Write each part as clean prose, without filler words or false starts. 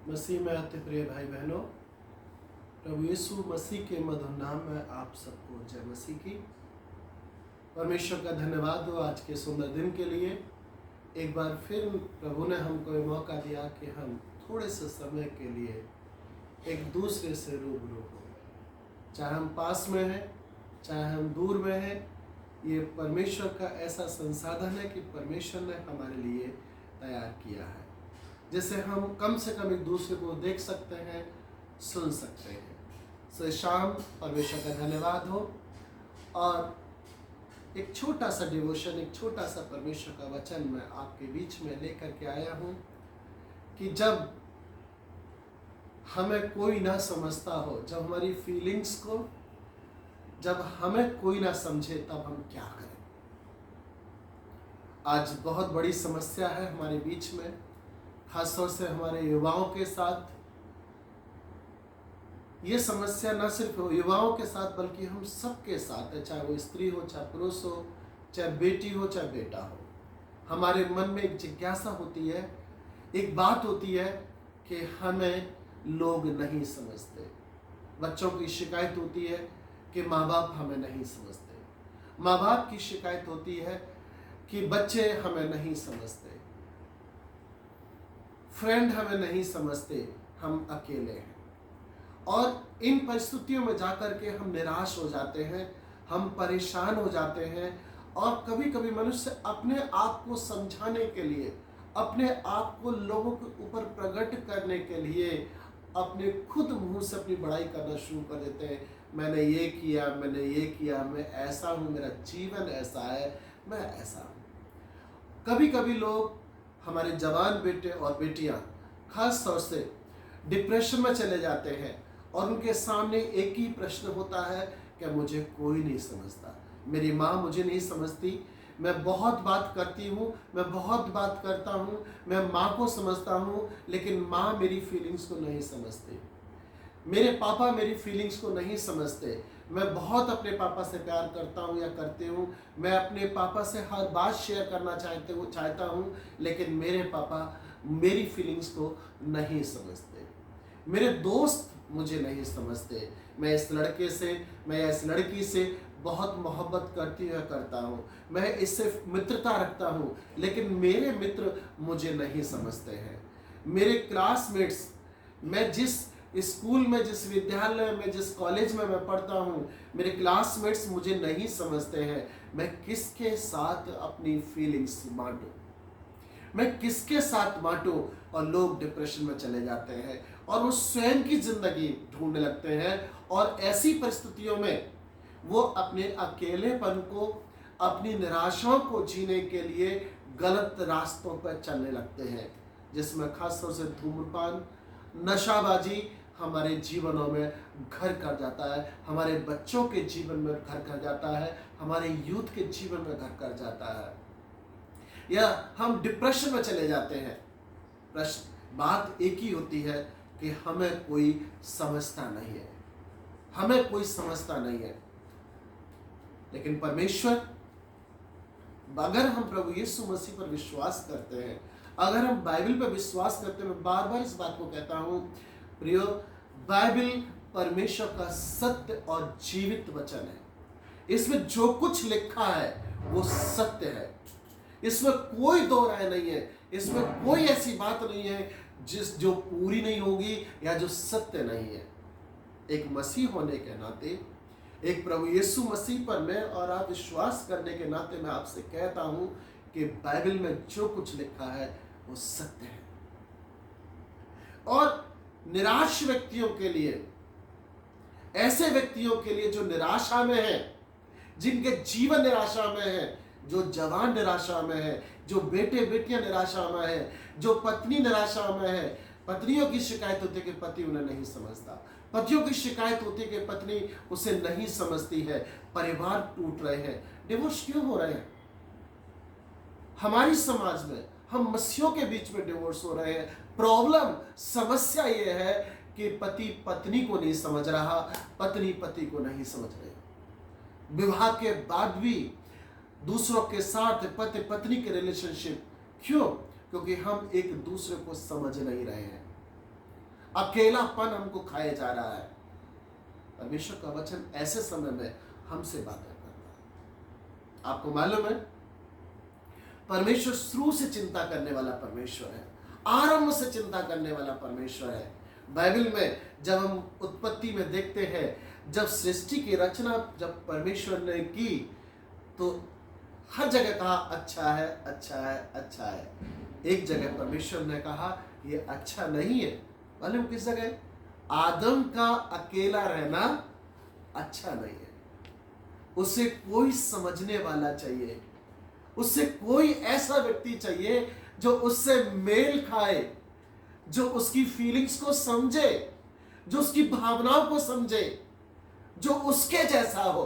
मसीह में अति प्रिय भाई बहनों, प्रभु यीशु मसीह के मधुर नाम में आप सबको जय मसीह की। परमेश्वर का धन्यवाद हो आज के सुंदर दिन के लिए। एक बार फिर प्रभु ने हमको ये मौका दिया कि हम थोड़े से समय के लिए एक दूसरे से रूबरू हो। चाहे हम पास में हैं, चाहे हम दूर में हैं, ये परमेश्वर का ऐसा संसाधन है कि परमेश्वर ने हमारे लिए तैयार किया है, जिसे हम कम से कम एक दूसरे को देख सकते हैं, सुन सकते हैं। सो शाम परमेश्वर का धन्यवाद हो और एक छोटा सा डिवोशन, एक छोटा सा परमेश्वर का वचन मैं आपके बीच में लेकर के आया हूँ कि जब हमें कोई ना समझता हो, जब हमारी फीलिंग्स को जब हमें कोई ना समझे, तब हम क्या करें। आज बहुत बड़ी समस्या है हमारे बीच में, खासतौर से हमारे युवाओं के साथ। ये समस्या न सिर्फ युवाओं के साथ बल्कि हम सबके साथ है, चाहे वो स्त्री हो, चाहे पुरुष हो, चाहे बेटी हो, चाहे बेटा हो। हमारे मन में एक जिज्ञासा होती है, एक बात होती है कि हमें लोग नहीं समझते। बच्चों की शिकायत होती है कि माँ बाप हमें नहीं समझते। माँ बाप की शिकायत होती है कि बच्चे हमें नहीं समझते, फ्रेंड हमें नहीं समझते, हम अकेले हैं। और इन परिस्थितियों में जाकर के हम निराश हो जाते हैं, हम परेशान हो जाते हैं। और कभी कभी मनुष्य अपने आप को समझाने के लिए, अपने आप को लोगों के ऊपर प्रकट करने के लिए अपने खुद मुंह से अपनी बड़ाई करना शुरू कर देते हैं। मैंने ये किया, मैंने ये किया, मैं ऐसा हूँ, मेरा जीवन ऐसा है, मैं ऐसा हूँ। कभी कभी लोग, हमारे जवान बेटे और बेटियां खास तौर से डिप्रेशन में चले जाते हैं और उनके सामने एक ही प्रश्न होता है कि मुझे कोई नहीं समझता, मेरी माँ मुझे नहीं समझती, मैं बहुत बात करती हूँ, मैं बहुत बात करता हूँ, मैं माँ को समझता हूँ, लेकिन माँ मेरी फीलिंग्स को नहीं समझती, मेरे पापा मेरी फीलिंग्स को नहीं समझते। मैं बहुत अपने पापा से प्यार करता हूँ या करती हूँ, मैं अपने पापा से हर बात शेयर करना चाहता हूँ, लेकिन मेरे पापा मेरी फीलिंग्स को नहीं समझते। मेरे दोस्त मुझे नहीं समझते। मैं इस लड़के से, मैं इस लड़की से बहुत मोहब्बत करता हूँ, मैं इससे मित्रता रखता हूँ, लेकिन मेरे मित्र मुझे नहीं समझते हैं। मेरे क्लासमेट्स, मैं जिस स्कूल में, जिस विद्यालय में, जिस कॉलेज में मैं पढ़ता हूँ, मेरे क्लासमेट्स मुझे नहीं समझते हैं। मैं किसके साथ अपनी फीलिंग्स बांटूं, मैं किसके साथ बांटूं? और लोग डिप्रेशन में चले जाते हैं और वो स्वयं की जिंदगी ढूंढने लगते हैं। और ऐसी परिस्थितियों में वो अपने अकेलेपन को, अपनी निराशाओं को जीने के लिए गलत रास्तों पर चलने लगते हैं, जिसमें खासतौर से धूम्रपान, नशाबाजी हमारे जीवनों में घर कर जाता है, हमारे बच्चों के जीवन में घर कर जाता है, हमारे यूथ के जीवन में घर कर जाता है, या हम डिप्रेशन में चले जाते हैं। प्रश्न, बात एक ही होती है कि हमें कोई समझता नहीं है, हमें कोई समझता नहीं है। लेकिन परमेश्वर, अगर हम प्रभु यीशु मसीह पर विश्वास करते हैं, अगर हम बाइबल पर विश्वास करते हैं, मैं बार बार इस बात को कहता हूं प्रियो, बाइबल परमेश्वर का सत्य और जीवित वचन है। इसमें जो कुछ लिखा है वो सत्य है, इसमें कोई दो राय नहीं है, इसमें कोई ऐसी बात नहीं है जो पूरी नहीं होगी या जो सत्य नहीं है। एक मसीह होने के नाते, एक प्रभु यीशु मसीह पर मैं और आप विश्वास करने के नाते मैं आपसे कहता हूं कि बाइबल में जो कुछ लिखा है वो सत्य है। और निराश व्यक्तियों के लिए, ऐसे व्यक्तियों के लिए जो निराशा में है, जिनके जीवन निराशा में है, जो जवान निराशा में है, जो बेटे बेटियां निराशा में है, जो पत्नी निराशा में है। पत्नियों की शिकायत होती है कि पति उन्हें नहीं समझता, पतियों की शिकायत होती है कि पत्नी उसे नहीं समझती है, परिवार टूट रहे हैं। डिवोर्स क्यों हो रहे हैं? हमारी समाज में हम मसीहों के बीच में डिवोर्स हो रहे हैं। प्रॉब्लम, समस्या ये है कि पति पत्नी को नहीं समझ रहा, पत्नी पति को नहीं समझ रही। विवाह के बाद भी दूसरों के साथ पति पत्नी के रिलेशनशिप, क्यों? क्योंकि हम एक दूसरे को समझ नहीं रहे हैं। अकेलापन हमको खाए जा रहा है। परमेश्वर का वचन ऐसे समय में हमसे बातें करता है। आपको मालूम है, परमेश्वर शुरू से चिंता करने वाला परमेश्वर है, आरंभ से चिंता करने वाला परमेश्वर है। बाइबल में जब हम उत्पत्ति में देखते हैं, जब सृष्टि की रचना जब परमेश्वर ने की, तो हर जगह कहा अच्छा है, अच्छा है, अच्छा है। एक जगह परमेश्वर ने कहा ये अच्छा नहीं है। मालूम किस जगह? आदम का अकेला रहना अच्छा नहीं है, उसे कोई समझने वाला चाहिए, उससे कोई ऐसा व्यक्ति चाहिए जो उससे मेल खाए, जो उसकी फीलिंग्स को समझे, जो उसकी भावनाओं को समझे, जो उसके जैसा हो।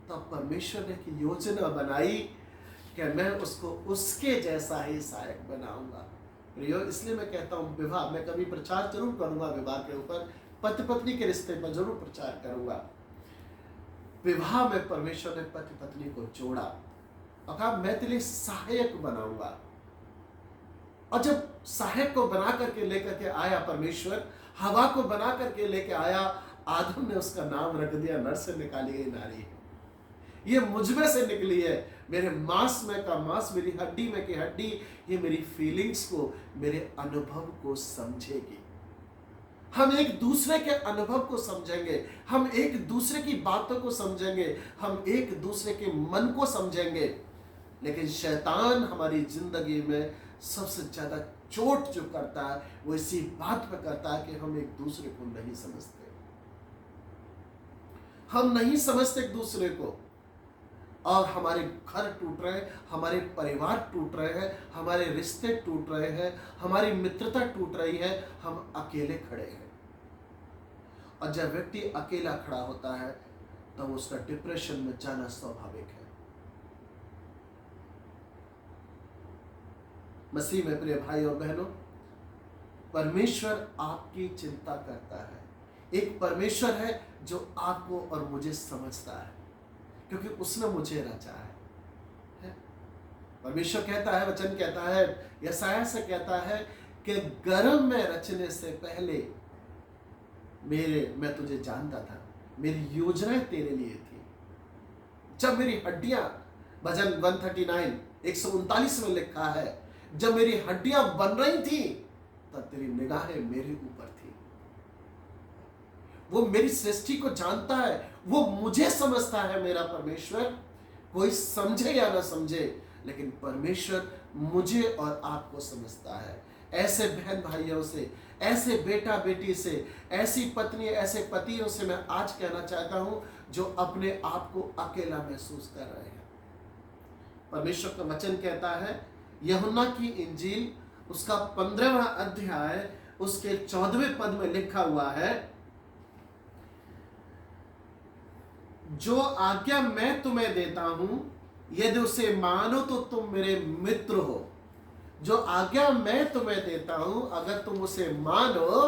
तब परमेश्वर ने की योजना बनाई कि मैं उसको उसके जैसा ही सहायक बनाऊंगा। प्रियो, इसलिए मैं कहता हूं विवाह, मैं कभी प्रचार जरूर करूंगा विवाह के ऊपर, पति पत्नी के रिश्ते पर जरूर प्रचार करूंगा। विवाह में परमेश्वर ने पति पत्नी को जोड़ा और कहा मैं तेरे लिए सहायक बनाऊंगा। और जब सहायक को बना करके लेकर के आया परमेश्वर, हवा को बना करके लेके आया, आदम ने उसका नाम रख दिया नर से निकाली गई नारी। ये मुझमें से निकली है, मेरे मांस में का मांस, मेरी हड्डी में की हड्डी, ये मेरी फीलिंग्स को, मेरे अनुभव को समझेगी। हम एक दूसरे के अनुभव को समझेंगे, हम एक दूसरे की बातों को समझेंगे, हम एक दूसरे के मन को समझेंगे। लेकिन शैतान हमारी जिंदगी में सबसे ज्यादा चोट जो करता है वो इसी बात पर करता है कि हम एक दूसरे को नहीं समझते। हम नहीं समझते एक दूसरे को, और हमारे घर टूट रहे हैं, हमारे परिवार टूट रहे हैं, हमारे रिश्ते टूट रहे हैं, हमारी मित्रता टूट रही है, हम अकेले खड़े हैं। और जब व्यक्ति अकेला खड़ा होता है तब उसका डिप्रेशन में जाना स्वाभाविक है। मसीह में प्रिय भाई और बहनों, परमेश्वर आपकी चिंता करता है। एक परमेश्वर है जो आपको और मुझे समझता है, क्योंकि उसने मुझे रचा है। परमेश्वर कहता है, वचन कहता है, यशायाह से कहता है कि गर्भ में रचने से पहले मैं तुझे जानता था, मेरी योजनाएं तेरे लिए थी। जब मेरी हड्डियां, भजन 139 139 में लिखा है, जब मेरी हड्डियां बन रही थी तब तेरी निगाहें मेरे ऊपर थी। वो मेरी सृष्टि को जानता है, वो मुझे समझता है। मेरा परमेश्वर, कोई समझे या ना समझे, लेकिन परमेश्वर मुझे और आपको समझता है। ऐसे बहन भाइयों से, ऐसे बेटा बेटी से, ऐसी पत्नी, ऐसे पतियों से मैं आज कहना चाहता हूं जो अपने आप को अकेला महसूस कर रहे हैं। परमेश्वर का वचन कहता है, यूहन्ना की इंजील उसका 15वां अध्याय उसके 14वें पद में लिखा हुआ है, जो आज्ञा मैं तुम्हें देता हूं यदि उसे मानो तो तुम मेरे मित्र हो। जो आज्ञा मैं तुम्हें देता हूं, अगर तुम उसे मानो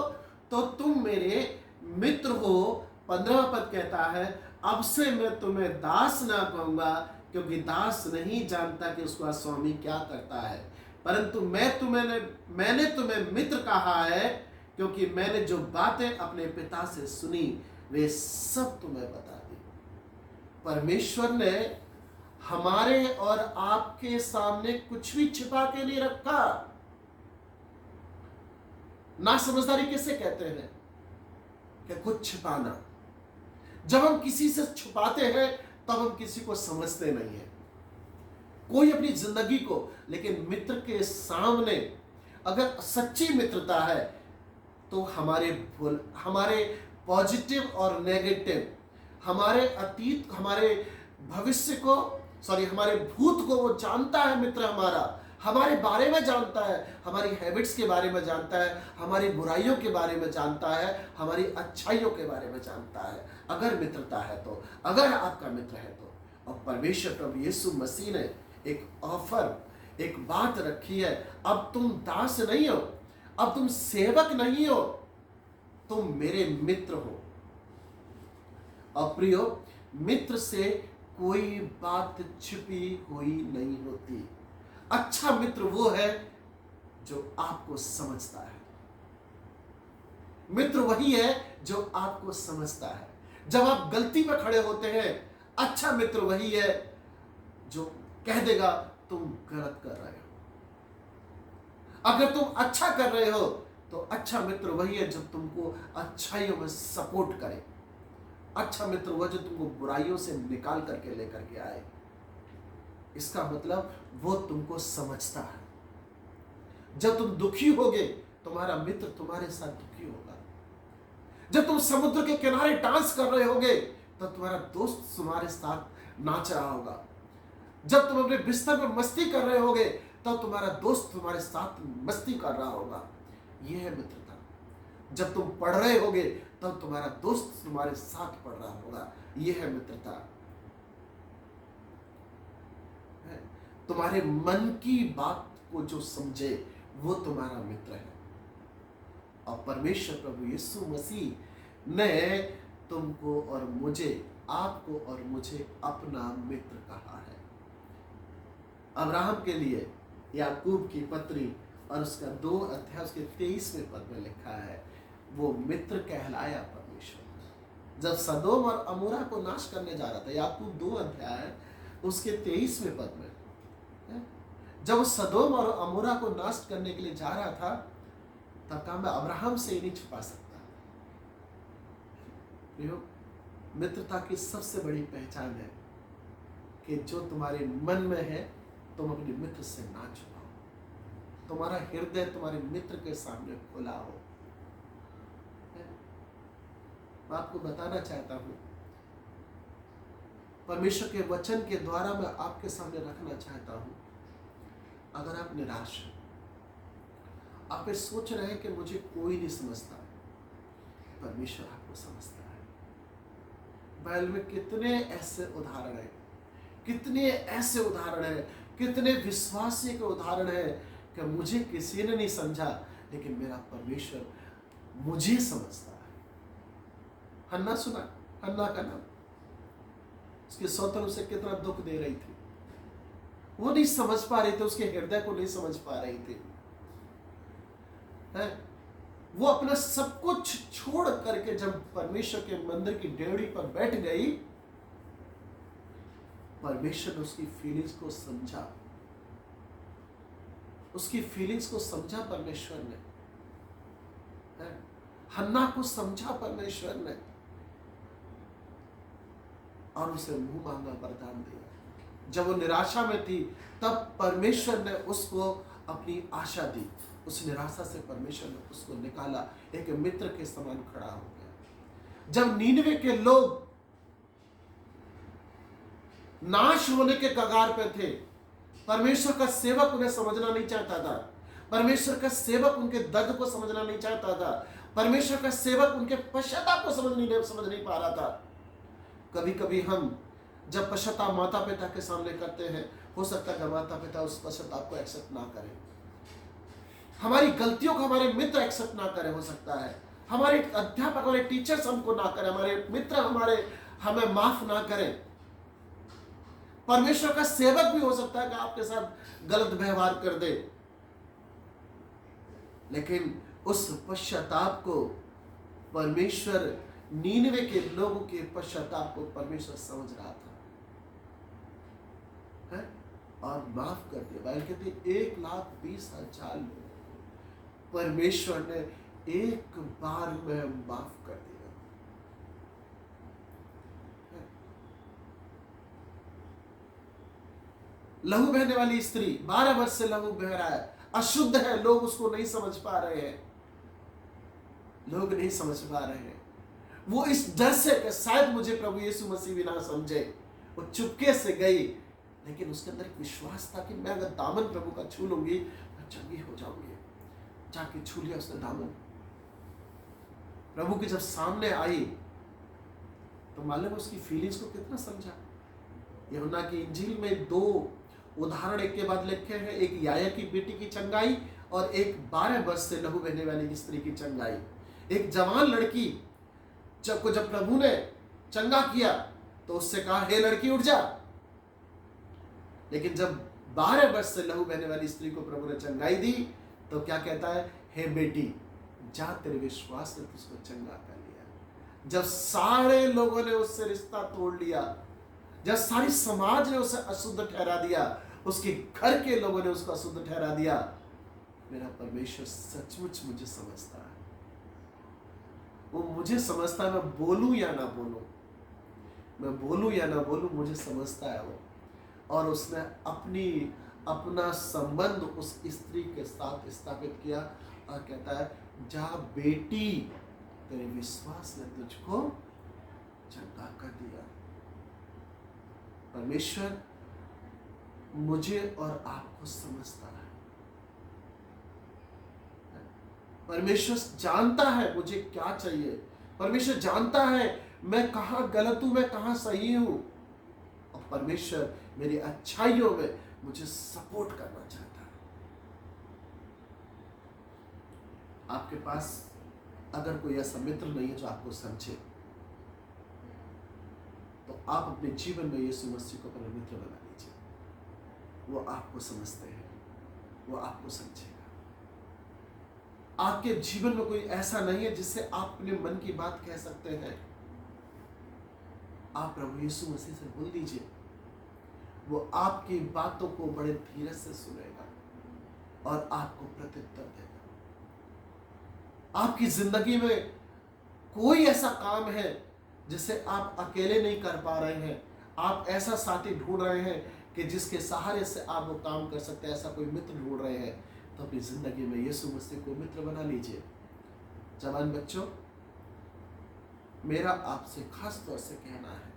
तो तुम मेरे मित्र हो। 15वां पद कहता है, अब से मैं तुम्हें दास ना कहूंगा, क्योंकि दास नहीं जानता कि उसका स्वामी क्या करता है, परंतु मैंने तुम्हें मित्र कहा है, क्योंकि मैंने जो बातें अपने पिता से सुनी वे सब तुम्हें बता दी। परमेश्वर ने हमारे और आपके सामने कुछ भी छिपा के नहीं रखा। ना समझदारी किसे कहते हैं कि कुछ छिपाना। जब हम किसी से छुपाते हैं तब हम किसी को समझते नहीं है, कोई अपनी जिंदगी को। लेकिन मित्र के सामने अगर सच्ची मित्रता है तो हमारे पॉजिटिव और नेगेटिव, हमारे अतीत, हमारे भविष्य को, हमारे भूत को वो जानता है। मित्र हमारे बारे में जानता है, हमारी हैबिट्स के बारे में जानता है, हमारी बुराइयों के बारे में जानता है, हमारी अच्छाइयों के बारे में जानता है। अगर मित्रता है तो, अगर आपका मित्र है तो। और परमेश्वर प्रभु यीशु मसीह ने एक ऑफर, एक बात रखी है, अब तुम दास नहीं हो, अब तुम सेवक नहीं हो, तुम मेरे मित्र हो। और प्रियो, मित्र से कोई बात छिपी हुई नहीं होती। अच्छा मित्र वो है जो आपको समझता है। मित्र वही है जो आपको समझता है। जब आप गलती में खड़े होते हैं, अच्छा मित्र वही है जो कह देगा तुम गलत कर रहे हो। अगर तुम अच्छा कर रहे हो तो अच्छा मित्र वही है जो तुमको अच्छाइयों में सपोर्ट करे। अच्छा मित्र वह जो तुमको बुराइयों से निकाल करके लेकर के आए। इसका मतलब वो तुमको समझता है। जब तुम दुखी होगे, तुम्हारा मित्र तुम्हारे साथ दुखी होगा। जब तुम समुद्र के किनारे डांस कर रहे होगे, तो तुम्हारा दोस्त तुम्हारे साथ नाच रहा होगा। जब तुम अपने बिस्तर में मस्ती कर रहे होगे, तो तुम्हारा दोस्त तुम्हारे साथ मस्ती कर रहा होगा। यह है मित्रता। जब तुम पढ़ रहे होगे, तब तुम्हारा दोस्त तुम्हारे साथ पढ़ रहा होगा। यह है मित्रता। तुम्हारे मन की बात को जो समझे, वो तुम्हारा मित्र है। और परमेश्वर प्रभु यीशु मसीह ने तुमको और मुझे, आपको और मुझे अपना मित्र कहा है। अब्राहम के लिए याकूब की पत्री और उसका 2 अध्याय उसके 23वें पद में लिखा है, वो मित्र कहलाया परमेश्वर। जब सदोम और अमोरा को नाश करने जा रहा था, याकूब 2 अध्याय उसके 23वें पद में, जब वो सदोम और अमोरा को नाश करने के लिए जा रहा था, तब कहा मैं अब्राहम से ही नहीं छुपा सकता। मित्रता की सबसे बड़ी पहचान है कि जो तुम्हारे मन में है, तुम अपने मित्र से ना छुपाओ। तुम्हारा हृदय तुम्हारे मित्र के सामने खुला हो। मैं आपको बताना चाहता हूं, परमेश्वर के वचन के द्वारा मैं आपके सामने रखना चाहता हूं, अगर आप निराश हैं, आप ये सोच रहे हैं कि मुझे कोई नहीं समझता, परमेश्वर आपको समझता है। बाइबल में कितने ऐसे उदाहरण हैं, कितने ऐसे उदाहरण हैं, कितने विश्वासी के उदाहरण हैं कि मुझे किसी ने नहीं समझा, लेकिन मेरा परमेश्वर मुझे समझता है। हन्ना सुना, हन्ना का नाम, उसकी सौतन उसे कितना दुख दे रही थी, वो नहीं समझ पा रही थी, उसके हृदय को नहीं समझ पा रही थी। है? वो अपना सब कुछ छोड़ करके जब परमेश्वर के मंदिर की डेवड़ी पर बैठ गई, परमेश्वर ने उसकी फीलिंग्स को समझा, उसकी फीलिंग्स को समझा परमेश्वर ने। है? हन्ना को समझा परमेश्वर ने और उसे मुंह मांगा वरदान दिया। जब वो निराशा में थी, तब परमेश्वर ने उसको अपनी आशा दी। उस निराशा से परमेश्वर ने उसको निकाला, एक मित्र के समान खड़ा हो गया। जब नीनवे के लोग नाश होने के कगार पे थे, परमेश्वर का सेवक उन्हें समझना नहीं चाहता था। परमेश्वर का सेवक उनके दर्द को समझना नहीं चाहता था। परमेश्वर का सेवक उनके पश्चाताप को समझ नहीं पा रहा था। कभी कभी हम जब पश्चाताप माता पिता के सामने करते हैं, हो सकता है कि माता पिता उस पश्चाताप को एक्सेप्ट ना करें, हमारी गलतियों को हमारे मित्र एक्सेप्ट ना करें। हो सकता है हमारे अध्यापक, हमारे टीचर्स हमको ना करें, हमारे मित्र हमें माफ ना करें। परमेश्वर का सेवक भी हो सकता है कि आपके साथ गलत व्यवहार कर दे, लेकिन उस पश्चाताप को परमेश्वर, नीनवे के लोगों के पश्चाताप को परमेश्वर समझ रहा था, है? और माफ कर दिया। बाइबल कहती 1,20,000 लोग परमेश्वर ने एक बार में माफ कर दिया। लहू बहने वाली स्त्री, 12 वर्ष से लहू बह रहा है, अशुद्ध है, लोग उसको नहीं समझ पा रहे हैं, लोग नहीं समझ पा रहे हैं। वो इस डर से कि शायद मुझे प्रभु यीशु मसीह भी ना समझे, वो चुपके से गई, लेकिन उसके अंदर एक विश्वास था कि मैं अगर दामन प्रभु का छू लूंगी, मैं चंगी हो जाऊंगी। जाके छू लिया उसने दामन। प्रभु की जब सामने आई, तो मालूम उसकी फीलिंग्स को कितना समझा। यूहन्ना की इंजील में 2 उदाहरण एक के बाद लिखे हैं, एक याया की बेटी की चंगाई और एक 12 वर्ष से लहू बहने वाली स्त्री की चंगाई। एक जवान लड़की जब प्रभु ने चंगा किया तो उससे कहा, हे लड़की उठ जा। लेकिन जब 12 वर्ष से लहू बहने वाली स्त्री को प्रभु ने चंगाई दी, तो क्या कहता है, हे बेटी जा, तेरे विश्वास ने तुझको चंगा कर लिया। जब सारे लोगों ने उससे रिश्ता तोड़ लिया, जब सारी समाज ने उसे अशुद्ध ठहरा दिया, उसके घर के लोगों ने उसको अशुद्ध ठहरा दिया, मेरा परमेश्वर सचमुच मुझे समझता है। वो मुझे समझता है, मैं बोलूं या ना बोलूं, मैं बोलूं या ना बोलूं, मुझे समझता है वो। और उसने अपना संबंध उस स्त्री के साथ स्थापित किया और कहता है, जा बेटी, तेरे विश्वास ने तुझको चंगा कर दिया। परमेश्वर मुझे और आपको समझता है। परमेश्वर जानता है मुझे क्या चाहिए। परमेश्वर जानता है मैं कहाँ गलत हूं, मैं कहाँ सही हूं। और परमेश्वर मेरी अच्छाइयों में मुझे सपोर्ट करना चाहता है। आपके पास अगर कोई ऐसा मित्र नहीं है जो आपको समझे, तो आप अपने जीवन में यीशु मसीह को अपना मित्र बना लीजिए। वो आपको समझते हैं, वो आपको समझेगा। आपके जीवन में कोई ऐसा नहीं है जिससे आप अपने मन की बात कह सकते हैं। आप प्रभु यीशु मसीह से बोल दीजिए, वो आपकी बातों को बड़े धीरज से सुनेगा और आपको प्रत्युत्तर देगा। आपकी जिंदगी में कोई ऐसा काम है जिसे आप अकेले नहीं कर पा रहे हैं, आप ऐसा साथी ढूंढ रहे हैं कि जिसके सहारे से आप वो काम कर सकते हैं, ऐसा कोई मित्र ढूंढ रहे हैं, तो अपनी जिंदगी में यीशु मसीह को मित्र बना लीजिए। जवान बच्चों, मेरा आपसे खास तौर से कहना है,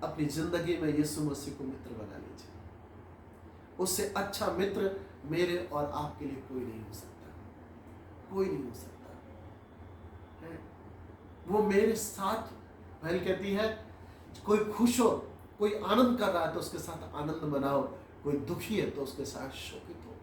अपनी जिंदगी में यीशु मसीह को मित्र बना लीजिए। उससे अच्छा मित्र मेरे और आपके लिए कोई नहीं हो सकता, कोई नहीं हो सकता है। वो मेरे साथ, बहन कहती है, कोई खुश हो, कोई आनंद कर रहा है तो उसके साथ आनंद मनाओ, कोई दुखी है तो उसके साथ शोकित हो।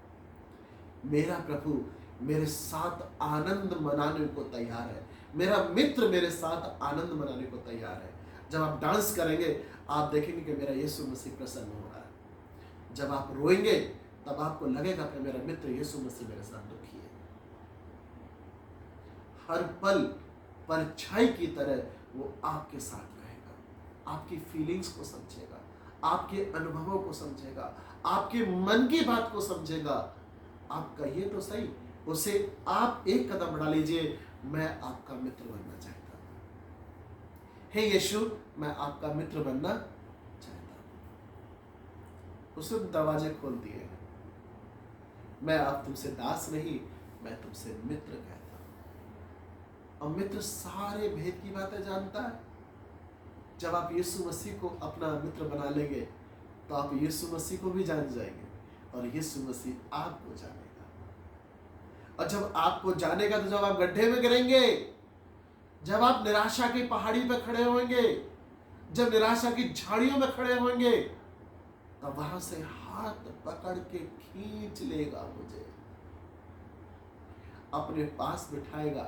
मेरा प्रभु मेरे साथ आनंद मनाने को तैयार है, मेरा मित्र मेरे साथ आनंद मनाने को तैयार है। जब आप डांस करेंगे आप देखेंगे कि मेरा यीशु मसीह प्रसन्न हो रहा है। जब आप रोएंगे तब आपको लगेगा कि मेरा मित्र यीशु मसीह मेरे साथ दुखी है। हर पल परछाई की तरह वो आपके साथ रहेगा, आपकी फीलिंग्स को समझेगा, आपके अनुभवों को समझेगा, आपके मन की बात को समझेगा। आप कहिए तो सही, उसे आप एक कदम बढ़ा लीजिए, मैं आपका मित्र बनना चाहता हूं। हे यीशु, मैं आपका मित्र बनना चाहता हूं। उसने दरवाजे खोल दिए हैं। मैं अब तुमसे दास नहीं, मैं तुमसे मित्र कहता हूं। और मित्र सारे भेद की बातें जानता है। जब आप यीशु मसीह को अपना मित्र बना लेंगे तो आप यीशु मसीह को भी जान जाएंगे और यीशु मसीह आपको जानेगा। और जब आपको जानेगा तो जब आप गड्ढे में गिरेंगे, जब आप निराशा की पहाड़ी पर खड़े होंगे, जब निराशा की झाड़ियों में खड़े होंगे, तब वहां से हाथ पकड़ के खींच लेगा, मुझे अपने पास बिठाएगा,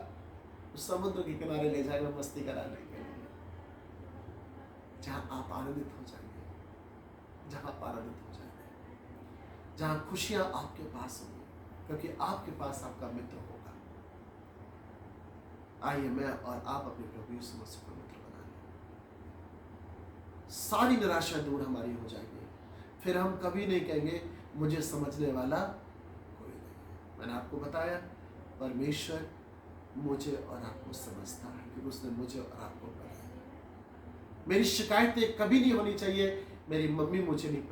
समुद्र के किनारे ले जाएगा मस्ती कराने के लिए, जहां आप आनंदित हो जाएंगे, जहां आप आनंदित हो जाएंगे, जहां खुशियां आपके पास होंगी, क्योंकि आपके पास आपका मित्र होगा। आइए मैं और आप अपने प्रभु यीशु मसीह को मित्र बना लें। सारी निराशा दूर हमारी हो जाएगी। फिर हम कभी नहीं कहेंगे मुझे समझने वाला कोई नहीं। मैंने आपको बताया, परमेश्वर मुझे और आपको समझता है क्योंकि उसने मुझे और आपको बनाया। मेरी शिकायतें कभी नहीं होनी चाहिए, मेरी मम्मी मुझे नहीं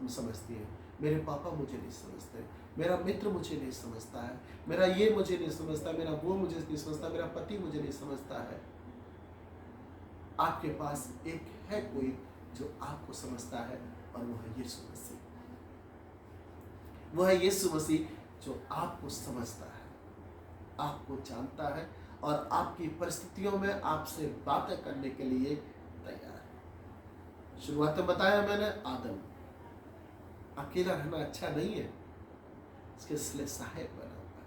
समझती है, मेरे पापा मुझे नहीं समझते, मेरा मित्र मुझे नहीं समझता है, मेरा ये मुझे नहीं समझता, मेरा वो मुझे नहीं समझता, मेरा पति मुझे नहीं समझता है। आपके पास एक है कोई जो आपको समझता है और वो है यीशु मसीह। वो है यीशु मसीह जो आपको समझता है, आपको जानता है और आपकी परिस्थितियों में आपसे बातें करने के लिए तैयार है। शुरुआत में बताया मैंने, आदम अकेला रहना अच्छा नहीं है, इसके लिए सहायक बना हुआ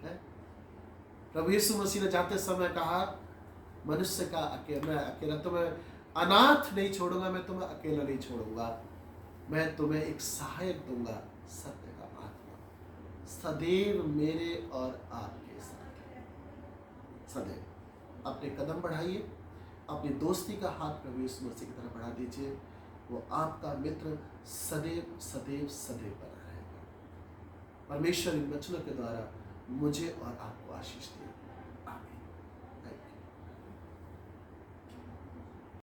है। प्रभु यीशु मसीह ने जाते समय कहा, मनुष्य का मैं अकेला तुम्हें अनाथ नहीं छोड़ूंगा, मैं तुम्हें अकेला नहीं छोड़ूंगा, मैं तुम्हें एक सहायक दूंगा, सत्य का आत्मा। सदैव मेरे और आपके साथ है। सदैव अपने कदम बढ़ाइए, अपनी दोस्ती का हाथ प्रभु यीशु मसीह की तरफ बढ़ा दीजिए। वो आपका मित्र सदैव सदैव सदैव बना रहेगा। परमेश्वर इन वचनों के द्वारा मुझे और आपको आशीष दे।